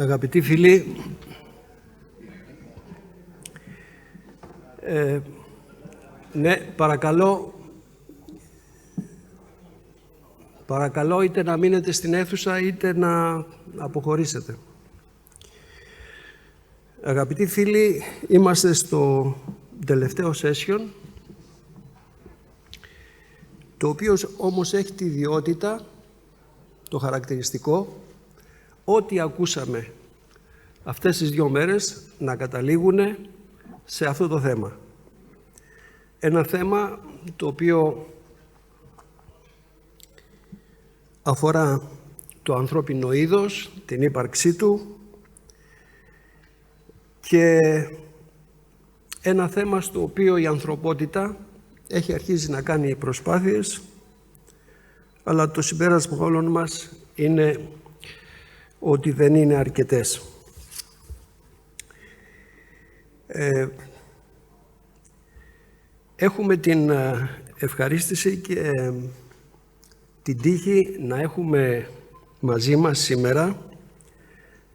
Αγαπητοί φίλοι, ναι, παρακαλώ είτε να μείνετε στην αίθουσα είτε να αποχωρήσετε. Αγαπητοί φίλοι, είμαστε στο τελευταίο session, το οποίο όμως έχει τη ιδιότητα, το χαρακτηριστικό, ό,τι ακούσαμε αυτές τις 2 μέρες να καταλήγουν σε αυτό το θέμα. Ένα θέμα το οποίο αφορά το ανθρώπινο είδος, την ύπαρξή του και ένα θέμα στο οποίο η ανθρωπότητα έχει αρχίσει να κάνει προσπάθειες, αλλά το συμπέρασμα όλων μας είναι ότι δεν είναι αρκετές. Έχουμε την ευχαρίστηση και την τύχη να έχουμε μαζί μας σήμερα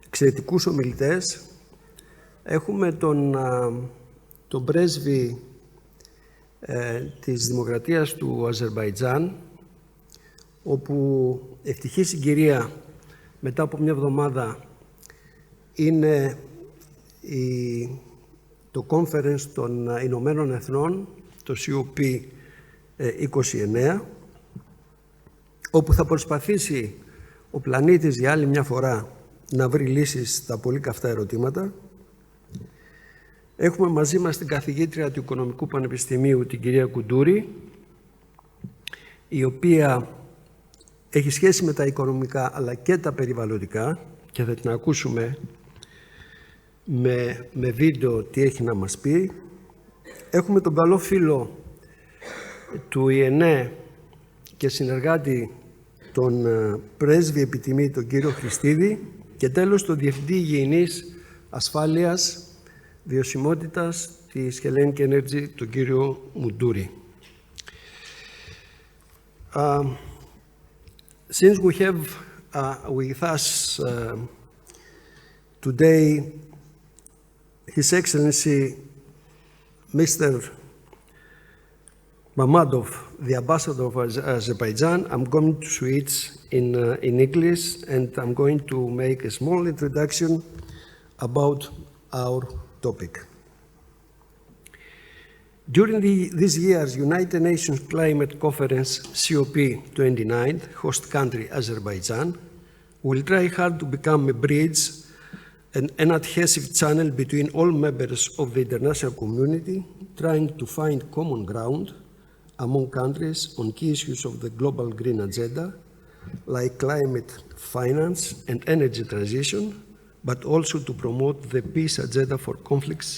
εξαιρετικούς ομιλητές. Έχουμε τον πρέσβη της Δημοκρατίας του Αζερμπαϊτζάν, όπου ευτυχή συγκυρία μετά από μια εβδομάδα είναι το conference των Ηνωμένων Εθνών, το COP29, όπου θα προσπαθήσει ο πλανήτης για άλλη μια φορά να βρει λύσεις στα πολύ καυτά ερωτήματα. Έχουμε μαζί μας την καθηγήτρια του Οικονομικού Πανεπιστημίου, την κυρία Κουντούρη, η οποία έχει σχέση με τα οικονομικά αλλά και τα περιβαλλοντικά και θα την ακούσουμε με βίντεο τι έχει να μας πει. Έχουμε τον καλό φίλο του ΙΕΝΕ και συνεργάτη τον πρέσβη επιτιμή, τον κύριο Χριστίδη, και τέλος τον Διευθυντή Υγιεινής Ασφάλειας Βιωσιμότητας της Hellenic Energy, τον κύριο Μουντούρη. Since we have with us today His Excellency Mr. Mamadov, the Ambassador of Azerbaijan, I'm going to switch in English, and I'm going to make a small introduction about our topic. During this year's United Nations Climate Conference COP29, host country Azerbaijan will try hard to become a bridge and an adhesive channel between all members of the international community, trying to find common ground among countries on key issues of the global green agenda, like climate finance and energy transition, but also to promote the peace agenda for conflicts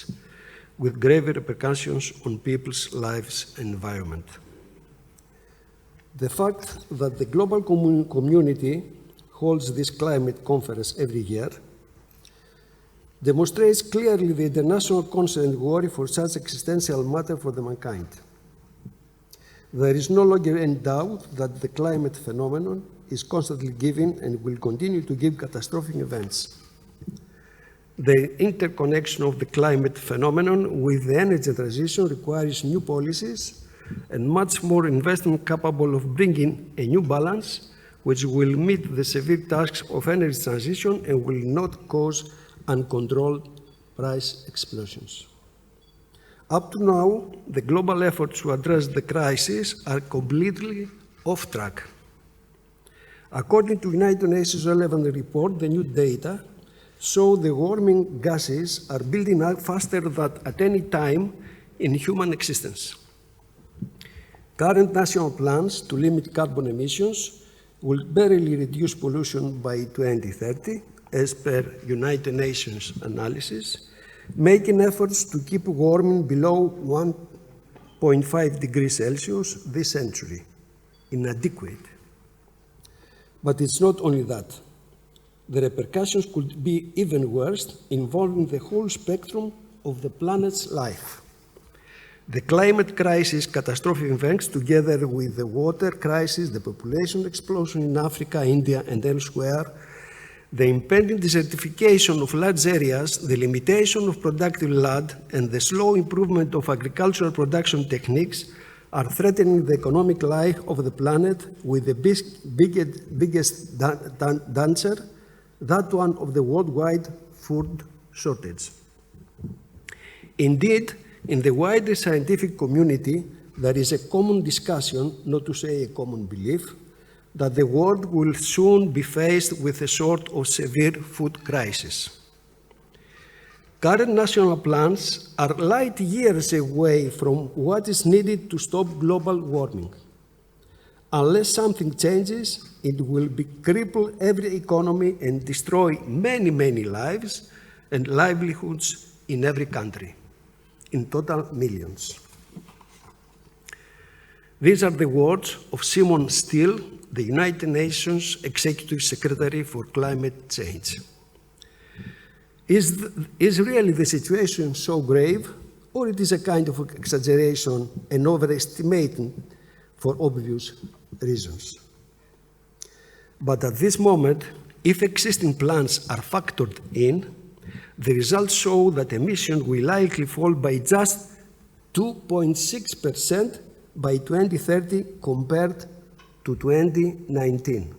with grave repercussions on people's lives and environment. The fact that the global community holds this climate conference every year demonstrates clearly the international concern and worry for such existential matter for the mankind. There is no longer any doubt that the climate phenomenon is constantly giving and will continue to give catastrophic events. The interconnection of the climate phenomenon with the energy transition requires new policies and much more investment capable of bringing a new balance which will meet the severe tasks of energy transition and will not cause uncontrolled price explosions. Up to now, the global efforts to address the crisis are completely off track. According to United Nations relevant report, the new data show the warming gases are building up faster than at any time in human existence. Current national plans to limit carbon emissions will barely reduce pollution by 2030, as per United Nations analysis, making efforts to keep warming below 1.5 degrees Celsius this century inadequate. But it's not only that. The repercussions could be even worse, involving the whole spectrum of the planet's life. The climate crisis, catastrophic events, together with the water crisis, the population explosion in Africa, India, and elsewhere, The impending desertification of large areas, the limitation of productive land, and the slow improvement of agricultural production techniques are threatening the economic life of the planet with the biggest danger, that one of the worldwide food shortage. Indeed, in the wider scientific community, there is a common discussion, not to say a common belief, that the world will soon be faced with a sort of severe food crisis. Current national plans are light years away from what is needed to stop global warming. Unless something changes, it will cripple every economy and destroy many, many lives and livelihoods in every country, in total millions. These are the words of Simon Steele, the United Nations Executive Secretary for Climate Change. Is really the situation so grave, or it is a kind of exaggeration and overestimating for obvious reasons? But at this moment, if existing plans are factored in, the results show that emissions will likely fall by just 2.6% by 2030 compared to 2019.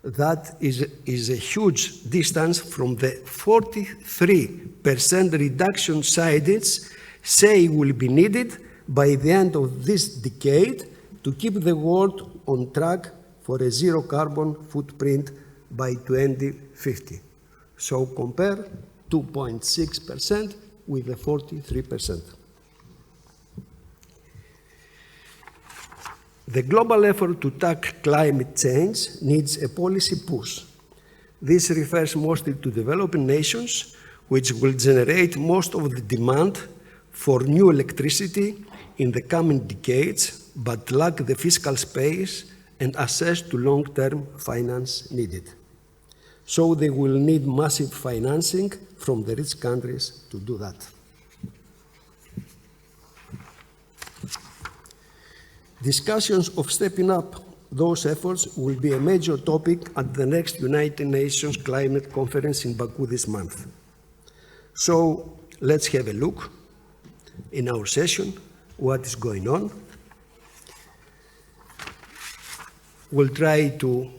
That is a huge distance from the 43% reduction scientists say will be needed by the end of this decade to keep the world on track for a zero carbon footprint by 2050. So compare 2.6% with the 43%. The global effort to tackle climate change needs a policy push. This refers mostly to developing nations, which will generate most of the demand for new electricity in the coming decades, but lack the fiscal space and access to long-term finance needed. So they will need massive financing from the rich countries to do that. Discussions of stepping up those efforts will be a major topic at the next United Nations Climate Conference in Baku this month. So let's have a look in our session what is going on. We'll try to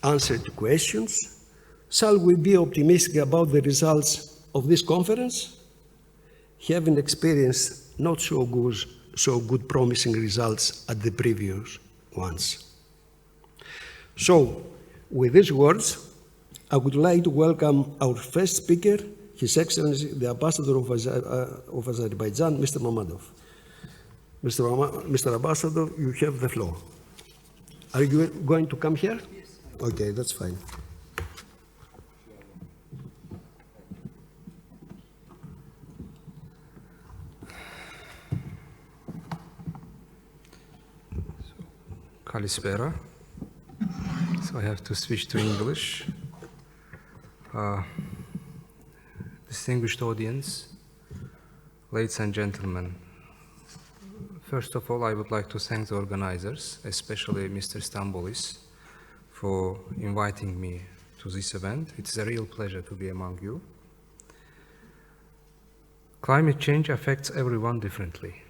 answer the questions. Shall we be optimistic about the results of this conference? Having experienced not so good promising results at the previous ones. So, with these words, I would like to welcome our first speaker, His Excellency, the Ambassador of Azerbaijan, Mr. Mammadov. Mr. Ambassador, you have the floor. Are you going to come here? Yes. Okay, that's fine. Kalispera. So I have to switch to English. Distinguished audience, ladies and gentlemen, first of all, I would like to thank the organizers, especially Mr. Stambolis, for inviting me to this event. It's a real pleasure to be among you. Climate change affects everyone differently.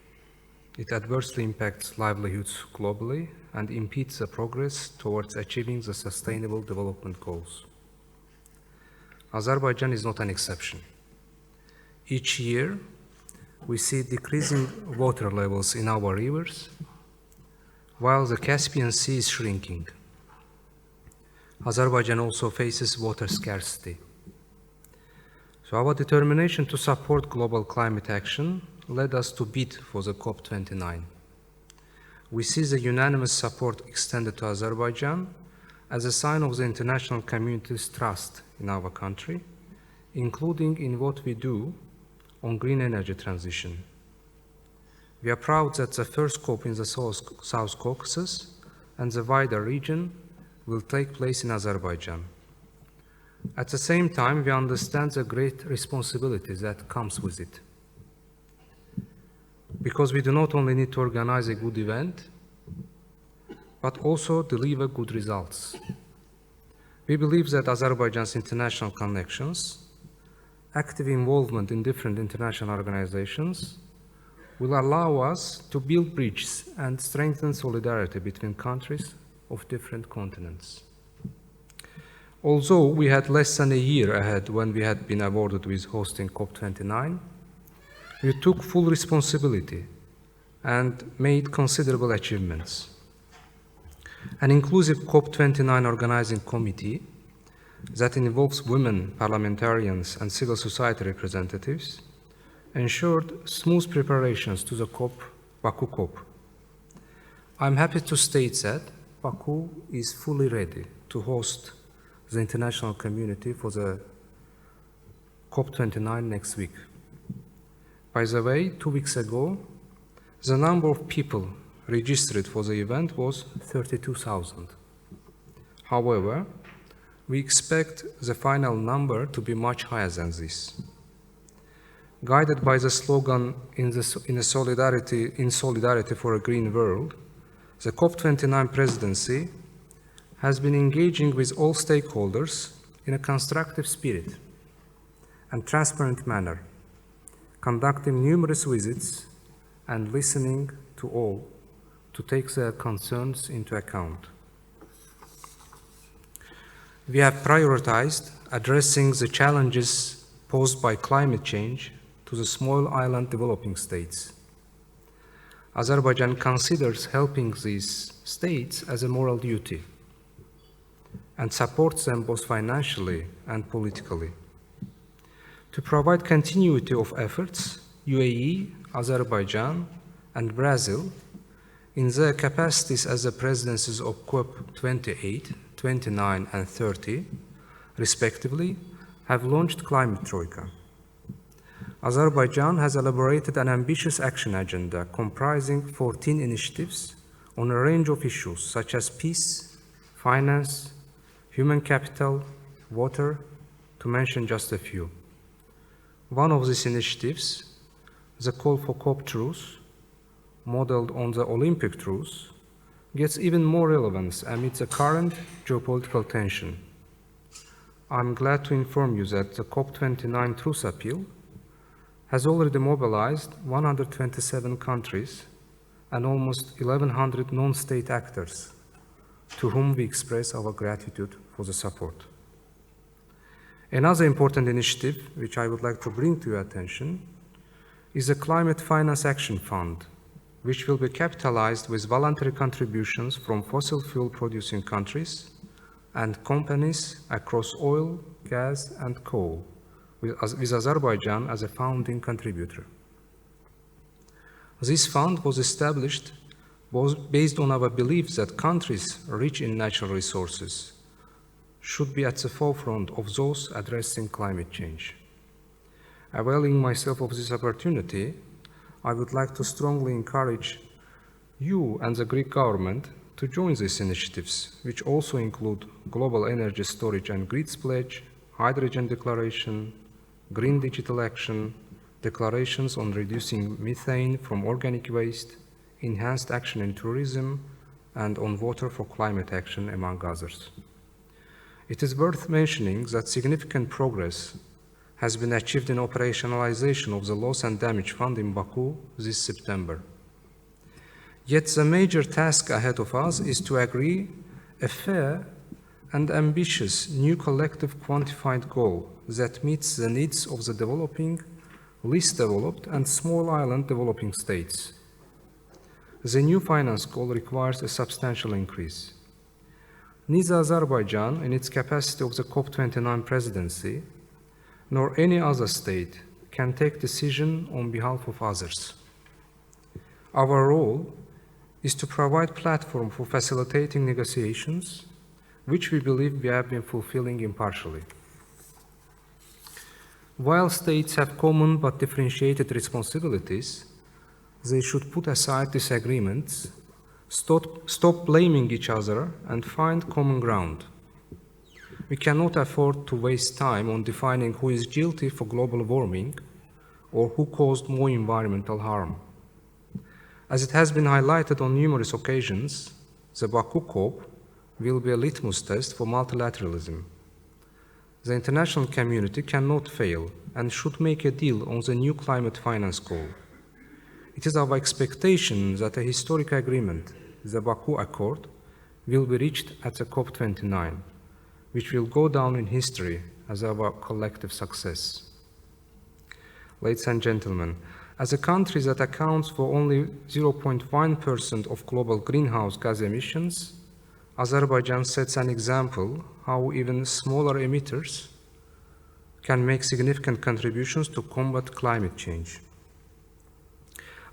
It adversely impacts livelihoods globally and impedes the progress towards achieving the Sustainable Development Goals. Azerbaijan is not an exception. Each year, we see decreasing water levels in our rivers, while the Caspian Sea is shrinking. Azerbaijan also faces water scarcity. So our determination to support global climate action led us to bid for the COP29. We see the unanimous support extended to Azerbaijan as a sign of the international community's trust in our country, including in what we do on green energy transition. We are proud that the first COP in the South Caucasus and the wider region will take place in Azerbaijan. At the same time, we understand the great responsibility that comes with it. Because we do not only need to organize a good event, but also deliver good results. We believe that Azerbaijan's international connections, active involvement in different international organizations, will allow us to build bridges and strengthen solidarity between countries of different continents. Although we had less than a year ahead when we had been awarded with hosting COP29, we took full responsibility and made considerable achievements. An inclusive COP29 organizing committee that involves women, parliamentarians, and civil society representatives ensured smooth preparations to the Baku COP. I'm happy to state that Baku is fully ready to host the international community for the COP29 next week. By the way, 2 weeks ago, the number of people registered for the event was 32,000. However, we expect the final number to be much higher than this. Guided by the slogan in solidarity for a green world, the COP29 presidency has been engaging with all stakeholders in a constructive spirit and transparent manner, conducting numerous visits and listening to all to take their concerns into account. We have prioritized addressing the challenges posed by climate change to the small island developing states. Azerbaijan considers helping these states as a moral duty and supports them both financially and politically. To provide continuity of efforts, UAE, Azerbaijan, and Brazil, in their capacities as the presidencies of COP28, 29, and 30, respectively, have launched Climate Troika. Azerbaijan has elaborated an ambitious action agenda comprising 14 initiatives on a range of issues such as peace, finance, human capital, water, to mention just a few. One of these initiatives, the call for COP truce, modeled on the Olympic truce, gets even more relevance amid the current geopolitical tension. I'm glad to inform you that the COP29 truce appeal has already mobilized 127 countries and almost 1,100 non-state actors, to whom we express our gratitude for the support. Another important initiative, which I would like to bring to your attention, is the Climate Finance Action Fund, which will be capitalized with voluntary contributions from fossil fuel producing countries and companies across oil, gas, and coal, with Azerbaijan as a founding contributor. This fund was established based on our belief that countries rich in natural resources should be at the forefront of those addressing climate change. Availing myself of this opportunity, I would like to strongly encourage you and the Greek government to join these initiatives, which also include Global Energy Storage and Grids Pledge, Hydrogen Declaration, Green Digital Action, declarations on reducing methane from organic waste, enhanced action in tourism, and on water for climate action, among others. It is worth mentioning that significant progress has been achieved in operationalization of the Loss and Damage Fund in Baku this September. Yet the major task ahead of us is to agree a fair and ambitious new collective quantified goal that meets the needs of the developing, least developed, and small island developing states. The new finance goal requires a substantial increase. Neither Azerbaijan, in its capacity of the COP29 presidency, nor any other state can take decision on behalf of others. Our role is to provide platform for facilitating negotiations, which we believe we have been fulfilling impartially. While states have common but differentiated responsibilities, they should put aside disagreements, stop blaming each other, and find common ground. We cannot afford to waste time on defining who is guilty for global warming or who caused more environmental harm. As it has been highlighted on numerous occasions, the Baku COP will be a litmus test for multilateralism. The international community cannot fail and should make a deal on the new climate finance goal. It is our expectation that a historic agreement, the Baku Accord, will be reached at the COP29, which will go down in history as our collective success. Ladies and gentlemen, as a country that accounts for only 0.1% of global greenhouse gas emissions, Azerbaijan sets an example how even smaller emitters can make significant contributions to combat climate change.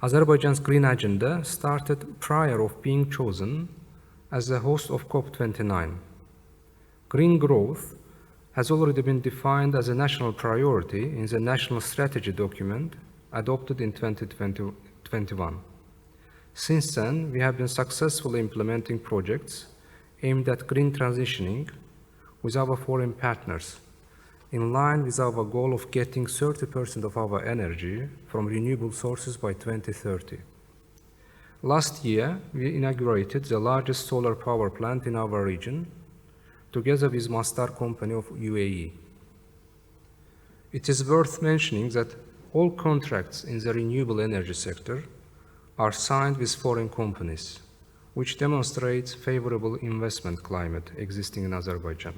Azerbaijan's green agenda started prior of being chosen as the host of COP29. Green growth has already been defined as a national priority in the national strategy document adopted in 2021. Since then, we have been successfully implementing projects aimed at green transitioning with our foreign partners, in line with our goal of getting 30% of our energy from renewable sources by 2030. Last year, we inaugurated the largest solar power plant in our region, together with Masdar Company of UAE. It is worth mentioning that all contracts in the renewable energy sector are signed with foreign companies, which demonstrates favorable investment climate existing in Azerbaijan.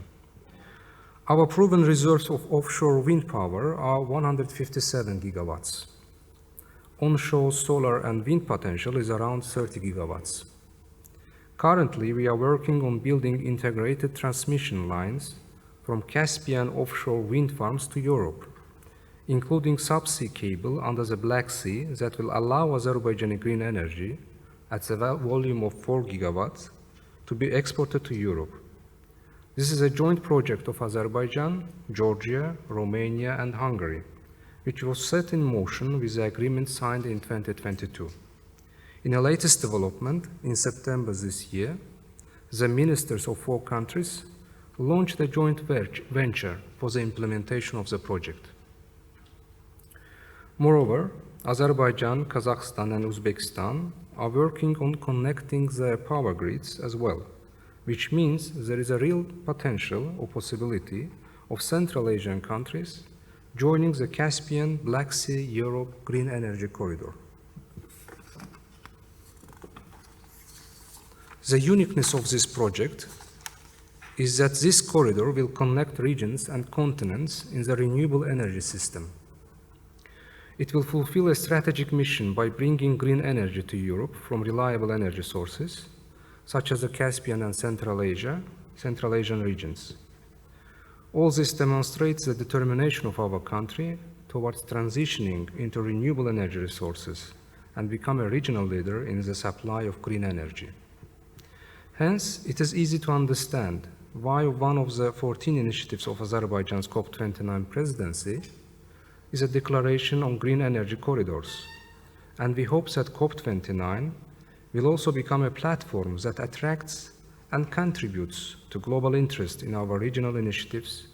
Our proven reserves of offshore wind power are 157 gigawatts. Onshore solar and wind potential is around 30 gigawatts. Currently, we are working on building integrated transmission lines from Caspian offshore wind farms to Europe, including subsea cable under the Black Sea that will allow Azerbaijani green energy at a volume of 4 gigawatts to be exported to Europe. This is a joint project of Azerbaijan, Georgia, Romania, and Hungary, which was set in motion with the agreement signed in 2022. In a latest development, in September this year, the ministers of 4 countries launched a joint venture for the implementation of the project. Moreover, Azerbaijan, Kazakhstan, and Uzbekistan are working on connecting their power grids as well, which means there is a real potential or possibility of Central Asian countries joining the Caspian, Black Sea, Europe Green Energy Corridor. The uniqueness of this project is that this corridor will connect regions and continents in the renewable energy system. It will fulfill a strategic mission by bringing green energy to Europe from reliable energy sources, such as the Caspian and Central Asian regions. All this demonstrates the determination of our country towards transitioning into renewable energy resources and become a regional leader in the supply of green energy. Hence, it is easy to understand why one of the 14 initiatives of Azerbaijan's COP29 presidency is a declaration on green energy corridors, and we hope that COP29 will also become a platform that attracts and contributes to global interest in our regional initiatives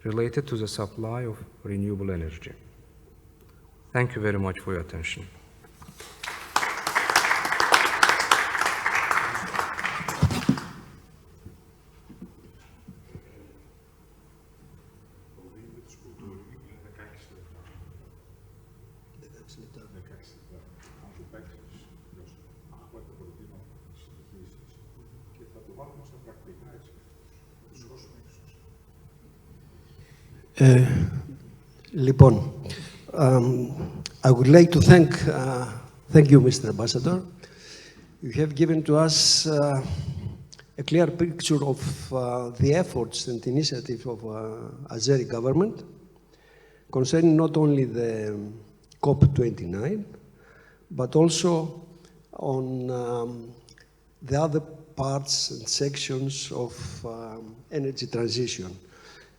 related to the supply of renewable energy. Thank you very much for your attention. Λοιπόν, I would like to thank you, Mr. Ambassador. You have given to us a clear picture of the efforts and initiatives of Azeri government concerning not only the COP29, but also on the other parts and sections of energy transition.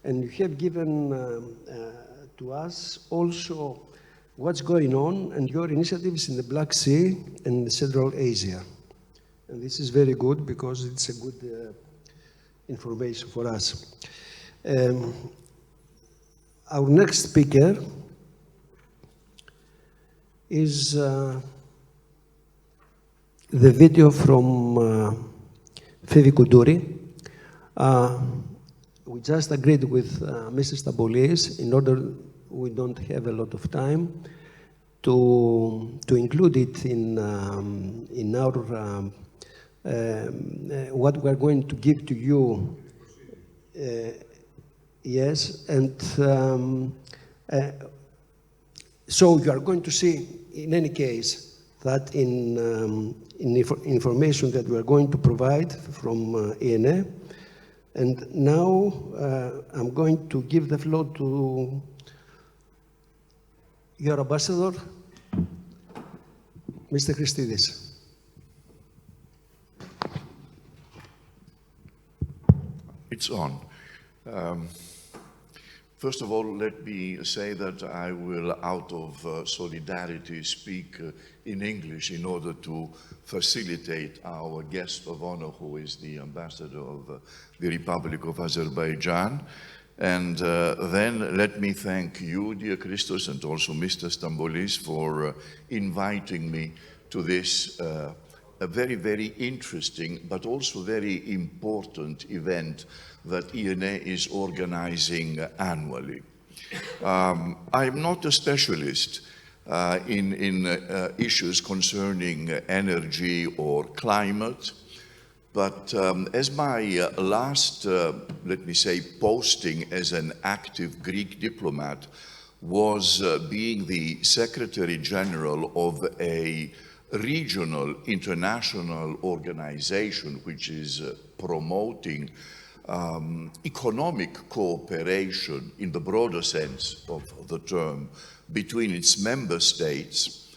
And you have given to us also what's going on and your initiatives in the Black Sea and Central Asia. And this is very good because it's a good information for us. Our next speaker is the video from Fifi Kuduri, We just agreed with Mrs. Taboulis, in order we don't have a lot of time, to include it in our what we're going to give to you. Yes, and so you are going to see, in any case, that in information that we are going to provide from ENA. And now I'm going to give the floor to your ambassador, Mr. Christidis. It's on. First of all, let me say that I will, out of solidarity, speak in English in order to facilitate our guest of honor, who is the ambassador of the Republic of Azerbaijan. And then let me thank you, dear Christos, and also Mr. Stamboulis for inviting me to this a very, very interesting, but also very important event that ENA is organizing annually. I'm not a specialist in issues concerning energy or climate, but as my last, let me say, posting as an active Greek diplomat was being the Secretary General of a regional international organization which is promoting economic cooperation in the broader sense of the term between its member states,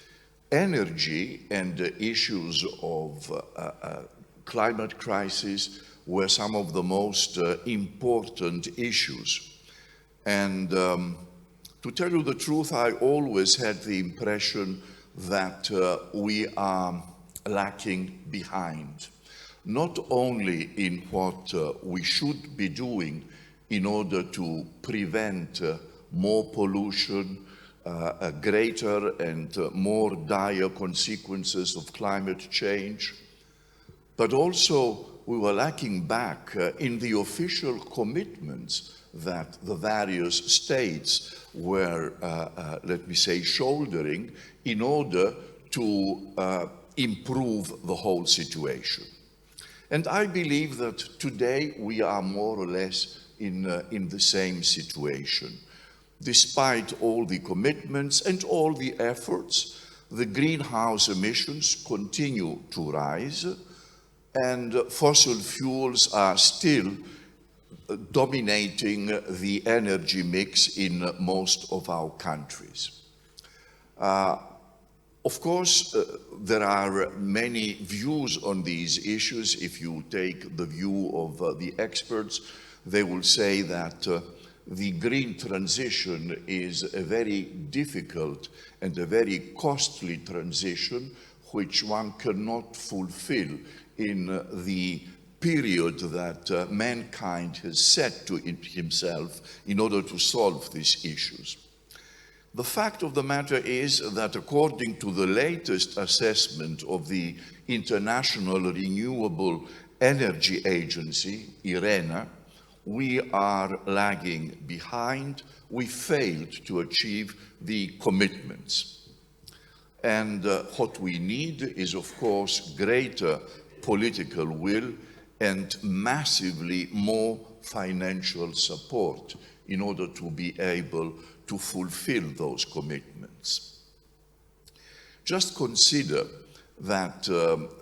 energy and issues of climate crisis were some of the most important issues. And to tell you the truth, I always had the impression that we are lacking behind, not only in what we should be doing in order to prevent more pollution, greater and more dire consequences of climate change, but also we were lacking back in the official commitments that the various states were, let me say, shouldering in order to improve the whole situation. And I believe that today we are more or less in the same situation. Despite all the commitments and all the efforts, the greenhouse emissions continue to rise, and fossil fuels are still dominating the energy mix in most of our countries. Of course, there are many views on these issues. If you take the view of the experts, they will say that the green transition is a very difficult and a very costly transition which one cannot fulfill in the period that mankind has set to himself in order to solve these issues. The fact of the matter is that according to the latest assessment of the International Renewable Energy Agency, IRENA, we are lagging behind. We failed to achieve the commitments. And what we need is, of course, greater political will and massively more financial support in order to be able to fulfill those commitments. Just consider that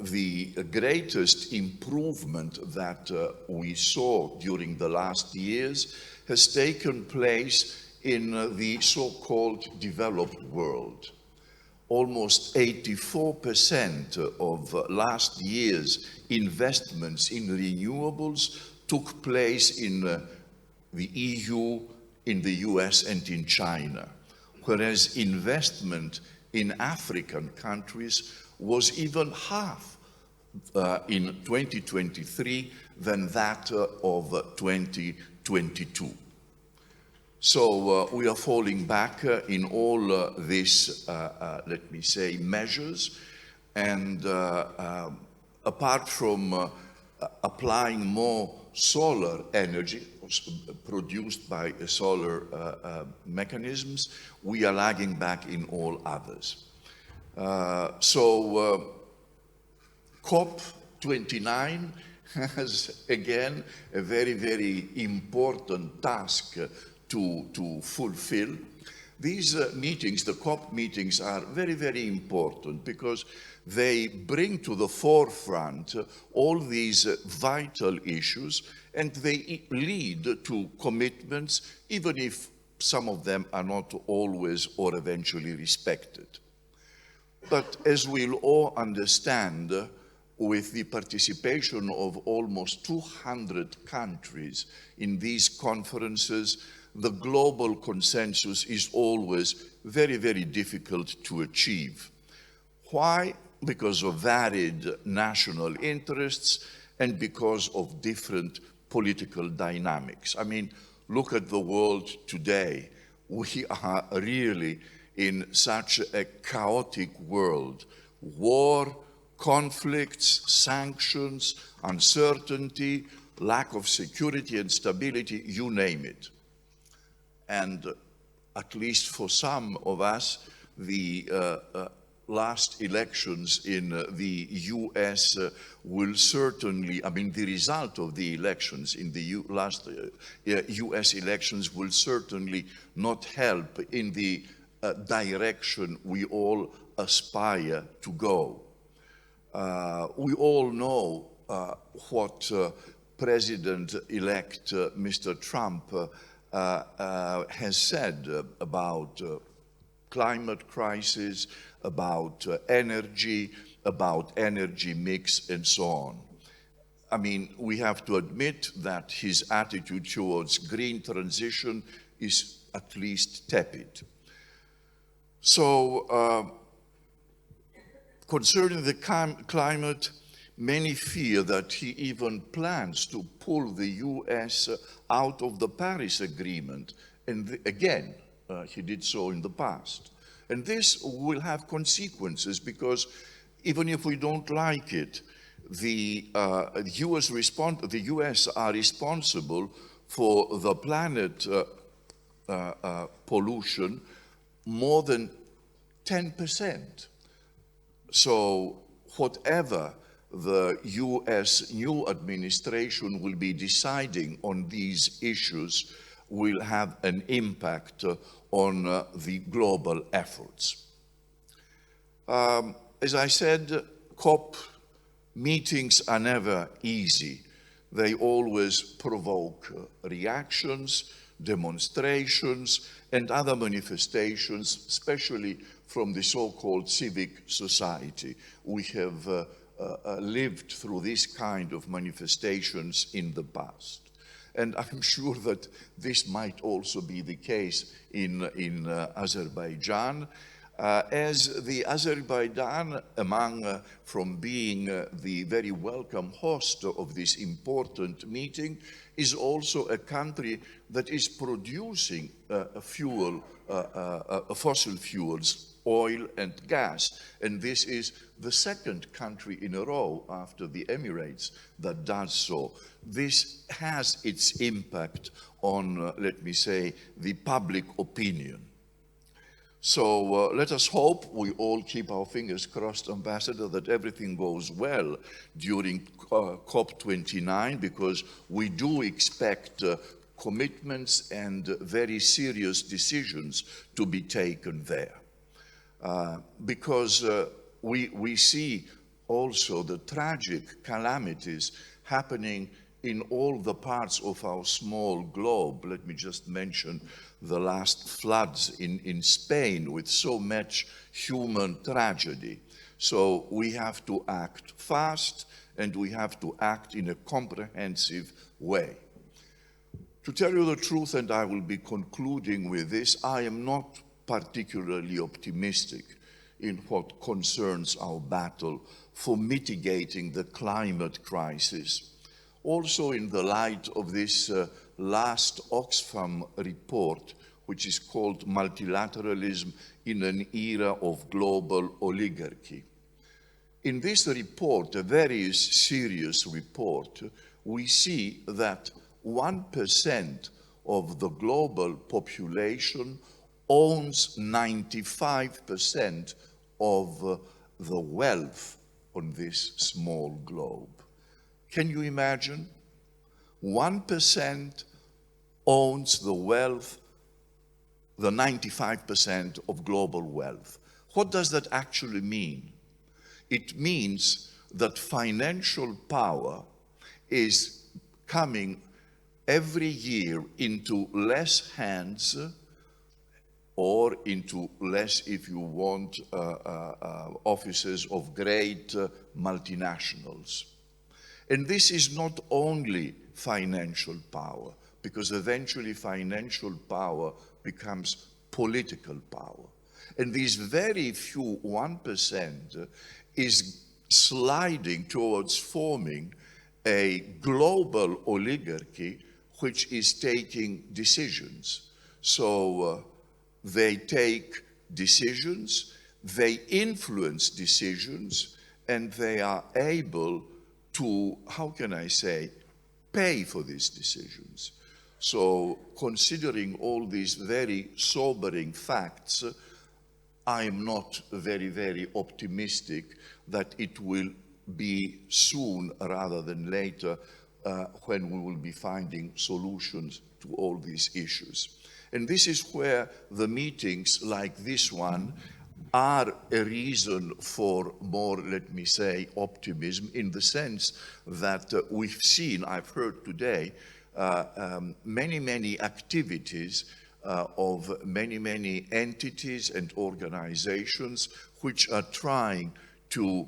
the greatest improvement that we saw during the last years has taken place in the so-called developed world. Almost 84% of last year's investments in renewables took place in the EU, in the US, and in China, whereas investment in African countries was even half in 2023 than that of 2022. So we are falling back in all these, let me say, measures, and apart from applying more solar energy produced by solar mechanisms, we are lagging back in all others. COP29 has, again, a very, very important task to fulfill. These meetings, the COP meetings, are very, very important because they bring to the forefront all these vital issues, and they lead to commitments, even if some of them are not always or eventually respected. But as we'll all understand, with the participation of almost 200 countries in these conferences, the global consensus is always very, very difficult to achieve. Why? Because of varied national interests and because of different political dynamics. I mean, look at the world today. We are really in such a chaotic world. War, conflicts, sanctions, uncertainty, lack of security and stability, you name it. And at least for some of us, the last elections in the US will certainly, I mean, the result of the elections in the last US elections will certainly not help in the direction we all aspire to go. We all know what President-elect Mr. Trump has said about climate crisis, about energy mix, and so on. I mean, we have to admit that his attitude towards green transition is at least tepid. So, concerning the climate, many fear that he even plans to pull the US out of the Paris Agreement. And again, he did so in the past. And this will have consequences because even if we don't like it, the US are responsible for the planet pollution more than 10%. So whatever the US new administration will be deciding on these issues will have an impact on the global efforts. As I said, COP meetings are never easy. They always provoke reactions, demonstrations, and other manifestations, especially from the so-called civic society. We have lived through this kind of manifestations in the past. And I'm sure that this might also be the case in Azerbaijan, as the Azerbaijan, from being the very welcome host of this important meeting, is also a country that is producing fossil fuels, oil and gas. And this is the second country in a row after the Emirates that does so. This has its impact on, let me say, the public opinion. So let us hope, we all keep our fingers crossed, Ambassador, that everything goes well during COP29, because we do expect commitments and very serious decisions to be taken there. Because we see also the tragic calamities happening in all the parts of our small globe. Let me just mention the last floods in Spain with so much human tragedy. So we have to act fast and we have to act in a comprehensive way. To tell you the truth, and I will be concluding with this, I am not particularly optimistic in what concerns our battle for mitigating the climate crisis. Also in the light of this last Oxfam report, which is called Multilateralism in an Era of Global Oligarchy. In this report, a very serious report, we see that 1% of the global population owns 95% of the wealth on this small globe. Can you imagine? 1% owns the wealth, the 95% of global wealth. What does that actually mean? It means that financial power is coming every year into less hands, or into less, if you want, offices of great multinationals. And this is not only financial power, because eventually financial power becomes political power. And these very few 1% is sliding towards forming a global oligarchy which is taking decisions. So they take decisions, they influence decisions, and they are able to, how can I say, pay for these decisions. So considering all these very sobering facts, I am not very, very optimistic that it will be soon rather than later when we will be finding solutions to all these issues. And this is where the meetings like this one are a reason for more, let me say, optimism, in the sense that we've seen, I've heard today, many activities of many entities and organizations which are trying to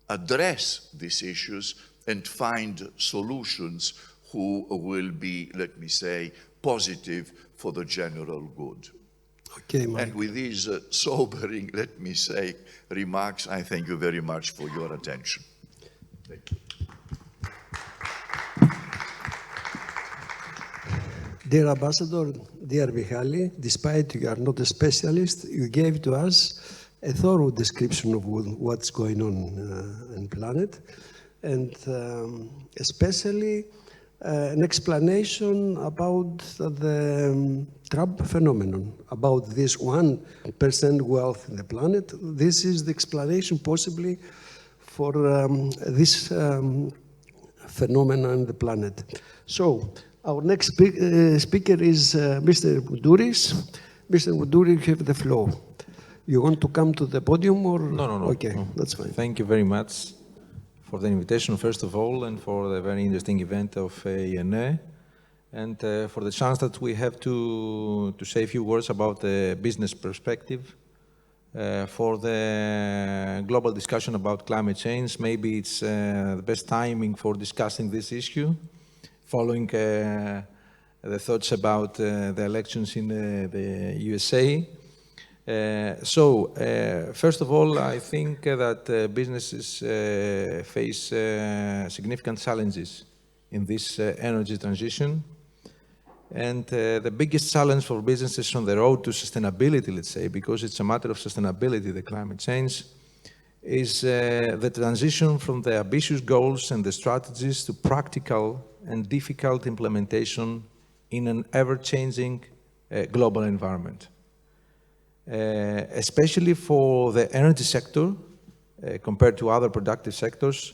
address these issues and find solutions who will be, let me say, positive for the general good. Okay, Mike. And with these sobering, let me say, remarks, I thank you very much for your attention. Thank you. Dear Ambassador, dear Michali, despite you are not a specialist, you gave to us a thorough description of what's going on in planet, and especially an explanation about the Trump phenomenon, about this 1% wealth in the planet. This is the explanation possibly for this phenomenon in the planet. So, our next speaker is Mr. Voudouris. Mr. Voudouris, you have the floor. You want to come to the podium or? No. Okay, no. that's fine. Thank you very much for the invitation, first of all, and for the very interesting event of ENE, and for the chance that we have to say a few words about the business perspective for the global discussion about climate change. Maybe it's the best timing for discussing this issue, following the thoughts about the elections in the USA. First of all, I think that businesses face significant challenges in this energy transition. And the biggest challenge for businesses on the road to sustainability, let's say, because it's a matter of sustainability, the climate change, is the transition from the ambitious goals and the strategies to practical and difficult implementation in an ever-changing global environment. Especially for the energy sector, compared to other productive sectors,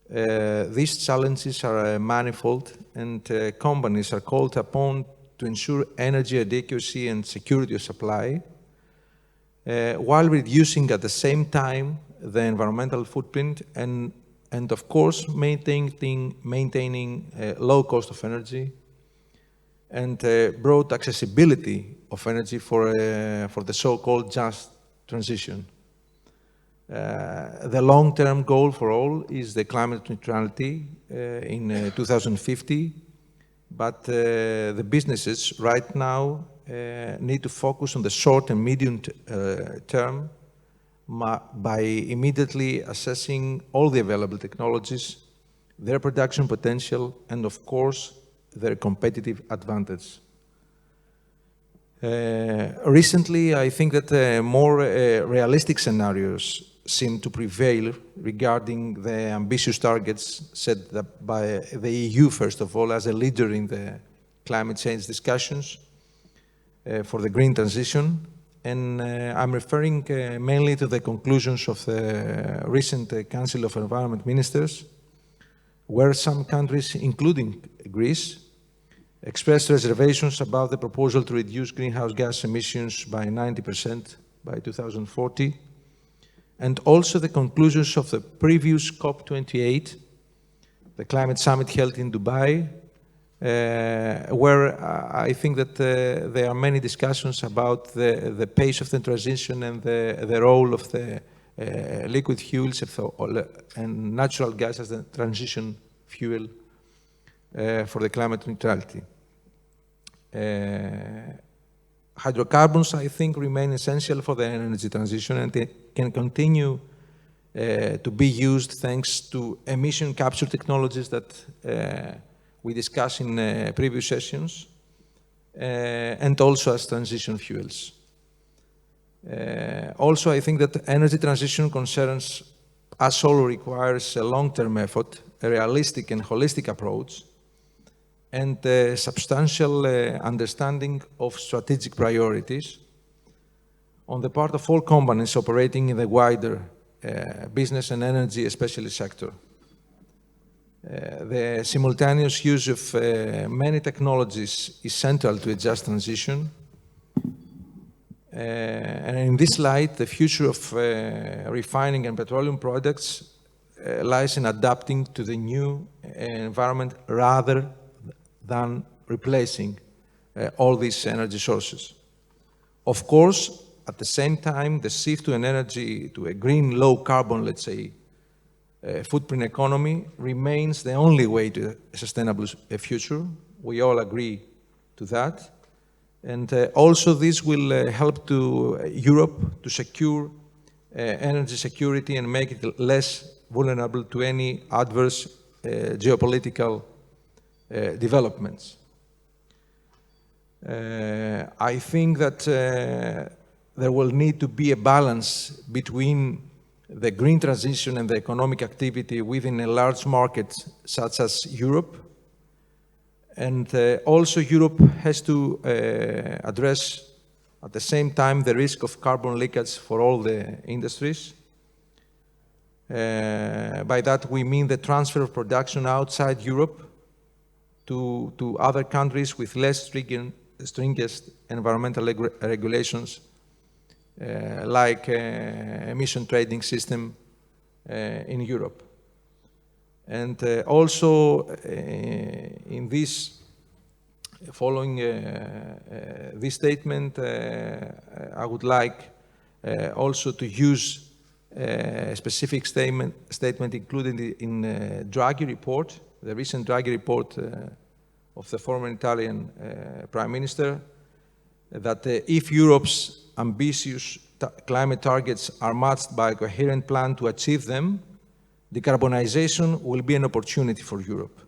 these challenges are manifold, and companies are called upon to ensure energy adequacy and security of supply, while reducing at the same time the environmental footprint and of course maintaining low cost of energy and broad accessibility of energy for the so-called just transition. The long-term goal for all is the climate neutrality in 2050, but the businesses right now need to focus on the short and medium term by immediately assessing all the available technologies, their production potential, and of course, their competitive advantage. Recently, I think that more realistic scenarios seem to prevail regarding the ambitious targets set by the EU, first of all, as a leader in the climate change discussions for the green transition. And I'm referring mainly to the conclusions of the recent Council of Environment Ministers, where some countries, including Greece, expressed reservations about the proposal to reduce greenhouse gas emissions by 90% by 2040, and also the conclusions of the previous COP28, the climate summit held in Dubai, where I think that there are many discussions about the pace of the transition and the role of the liquid fuels and natural gas as the transition fuel for the climate neutrality. Hydrocarbons, I think, remain essential for the energy transition, and they can continue to be used thanks to emission capture technologies that we discussed in previous sessions, and also as transition fuels. Also, I think that energy transition concerns us all requires a long-term effort, a realistic and holistic approach, and a substantial understanding of strategic priorities on the part of all companies operating in the wider business and energy, especially sector. The simultaneous use of many technologies is central to a just transition. And in this light, the future of refining and petroleum products lies in adapting to the new environment rather than replacing all these energy sources. Of course, at the same time, the shift to a green, low carbon, let's say, footprint economy remains the only way to a sustainable future. We all agree to that. And also this will help to Europe to secure energy security and make it less vulnerable to any adverse geopolitical developments. I think that there will need to be a balance between the green transition and the economic activity within a large market such as Europe. And also Europe has to address at the same time the risk of carbon leakage for all the industries. By that we mean the transfer of production outside Europe to other countries with less stringent environmental regulations, like emission trading system in Europe. And also in this, following this statement, I would like also to use a specific statement included in the Draghi report, the recent Draghi report of the former Italian Prime Minister, that if Europe's ambitious climate targets are matched by a coherent plan to achieve them, decarbonization will be an opportunity for Europe.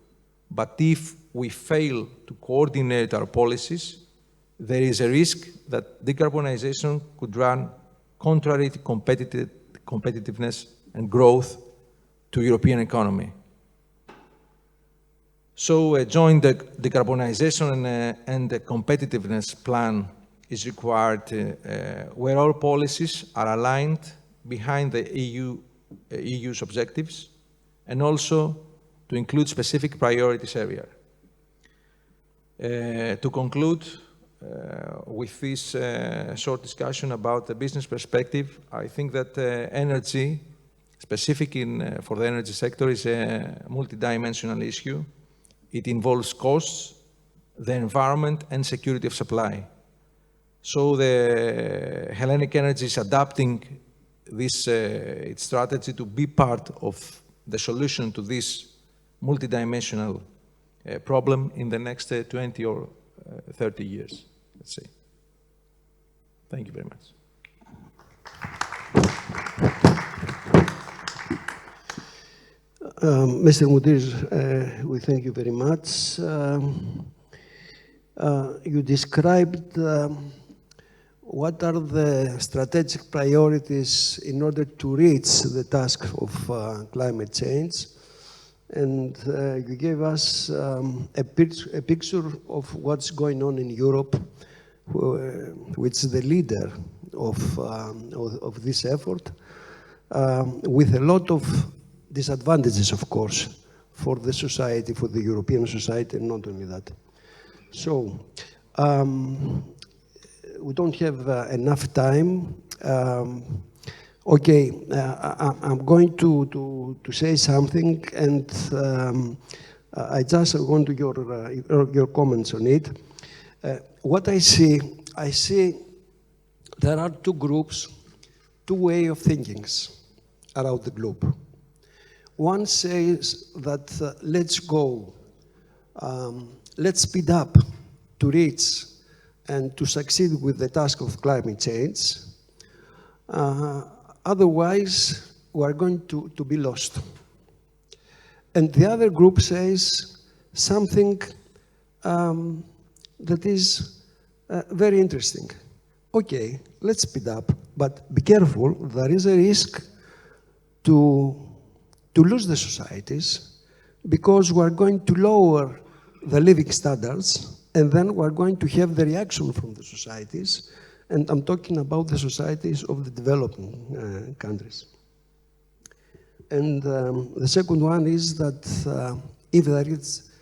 But if we fail to coordinate our policies, there is a risk that decarbonization could run contrary to competitiveness and growth to European economy. So a joint decarbonization and a competitiveness plan is required where all policies are aligned behind the EU's objectives, and also to include specific priorities area. To conclude with this short discussion about the business perspective, I think that energy, specific for the energy sector, is a multidimensional issue. It involves costs, the environment, and security of supply. So the Hellenic Energy is adapting this its strategy to be part of the solution to this multidimensional problem in the next 20 or 30 years, let's say. Thank you very much. Mr. Mudir, we thank you very much. You described what are the strategic priorities in order to reach the task of climate change. And you gave us a picture of what's going on in Europe, which is the leader of this effort, with a lot of disadvantages, of course, for the society, for the European society, and not only that. So, we don't have enough time. Okay, I'm going to say something, and I just want your comments on it. What I see there are two groups, two ways of thinking around the globe. One says that let's go, let's speed up to reach and to succeed with the task of climate change. Otherwise, we are going to be lost. And the other group says something that is very interesting. Okay, let's speed up, but be careful. There is a risk to lose the societies because we are going to lower the living standards, and then we are going to have the reaction from the societies. And I'm talking about the societies of the developing countries. And the second one is that if there is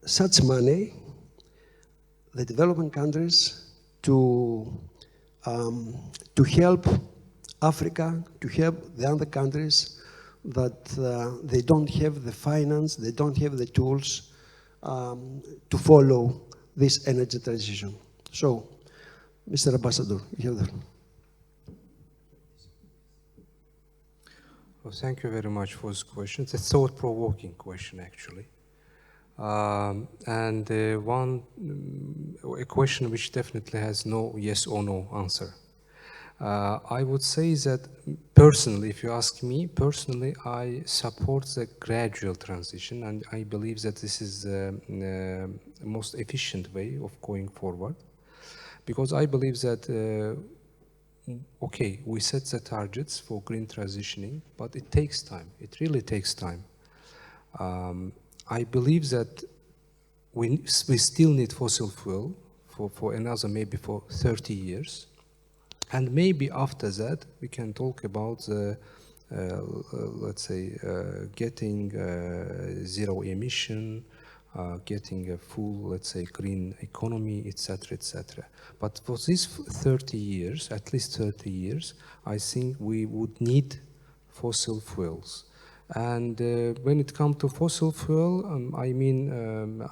such money, the developing countries to help Africa, to help the other countries that they don't have the finance, they don't have the tools to follow this energy transition. So, Mr. Ambassador, you have the floor. Well, thank you very much for this question. It's a thought-provoking question, actually. And a question which definitely has no yes or no answer. I would say that personally, if you ask me, personally, I support the gradual transition, and I believe that this is the most efficient way of going forward. Because I believe that, okay, we set the targets for green transitioning, but it takes time. It really takes time. I believe that we still need fossil fuel for another, maybe for 30 years. And maybe after that, we can talk about the, let's say, getting zero emission, getting a full, let's say, green economy, etc., etc. But for these 30 years, at least 30 years, I think we would need fossil fuels. And when it comes to fossil fuel, I mean,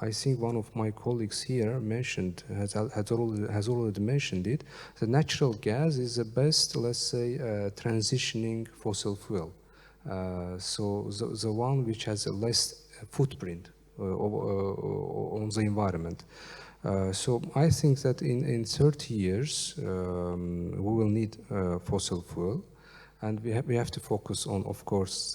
I think one of my colleagues here mentioned, has already mentioned it, the natural gas is the best, let's say, transitioning fossil fuel. So the one which has a less footprint on the environment. So I think that in 30 years, we will need fossil fuel. And we have to focus on, of course,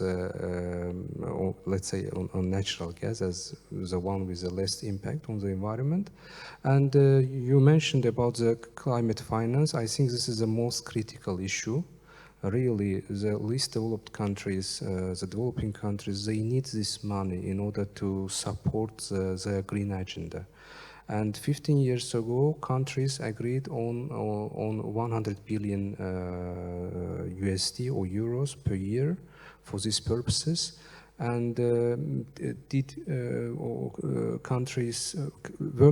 let's say, on natural gas as the one with the less impact on the environment. And you mentioned about the climate finance. I think this is the most critical issue. Really, the least developed countries, the developing countries, they need this money in order to support the green agenda. And 15 years ago, countries agreed on 100 billion USD or euros per year for these purposes. And were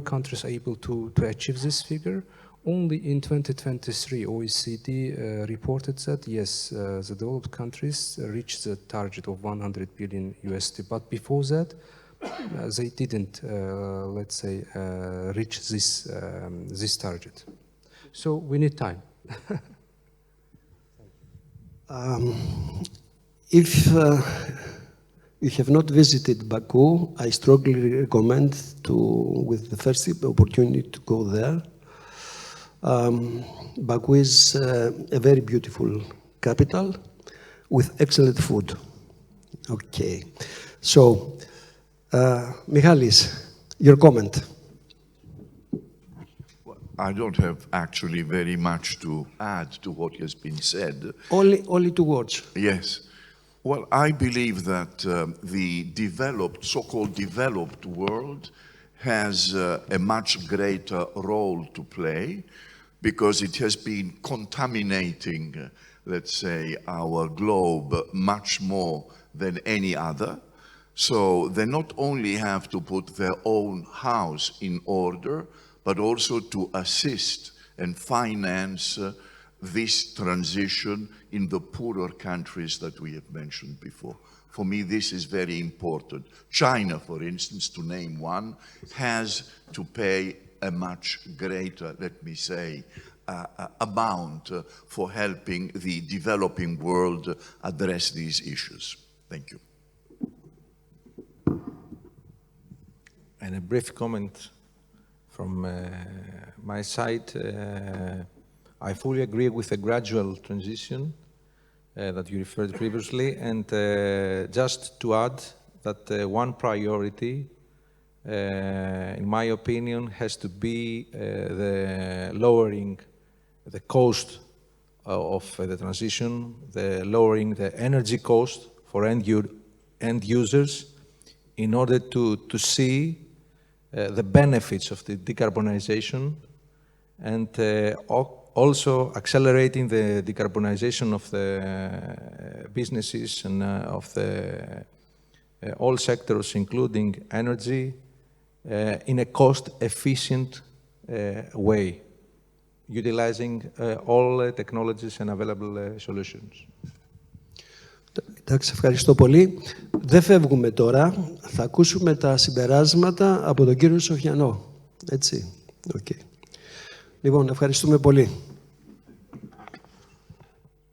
countries able to achieve this figure? Only in 2023, OECD reported that, yes, the developed countries reached the target of 100 billion USD. But before that, they didn't, let's say, reach this target. So we need time. If you have not visited Baku, I strongly recommend with the first opportunity, to go there. Baku is a very beautiful capital with excellent food. Okay, so Michalis, your comment. I don't have actually very much to add to what has been said. Only 2 words. Yes. Well, I believe that the developed, so-called developed world has a much greater role to play because it has been contaminating, let's say, our globe much more than any other. So they not only have to put their own house in order, but also to assist and finance this transition in the poorer countries that we have mentioned before. For me, this is very important. China, for instance, to name one, has to pay a much greater, let me say, amount for helping the developing world address these issues. Thank you. And a brief comment from my side. I fully agree with the gradual transition that you referred previously, and just to add that one priority, in my opinion, has to be the lowering the cost of the transition, the lowering the energy cost for end users in order to see the benefits of the decarbonization and also accelerating the decarbonization of the businesses and of the all sectors, including energy, in a cost-efficient way, utilizing all technologies and available solutions. Εντάξει, ευχαριστώ πολύ. Δεν φεύγουμε τώρα. Θα ακούσουμε τα συμπεράσματα από τον κύριο Σοφιανό. Έτσι. Okay. Λοιπόν, ευχαριστούμε πολύ.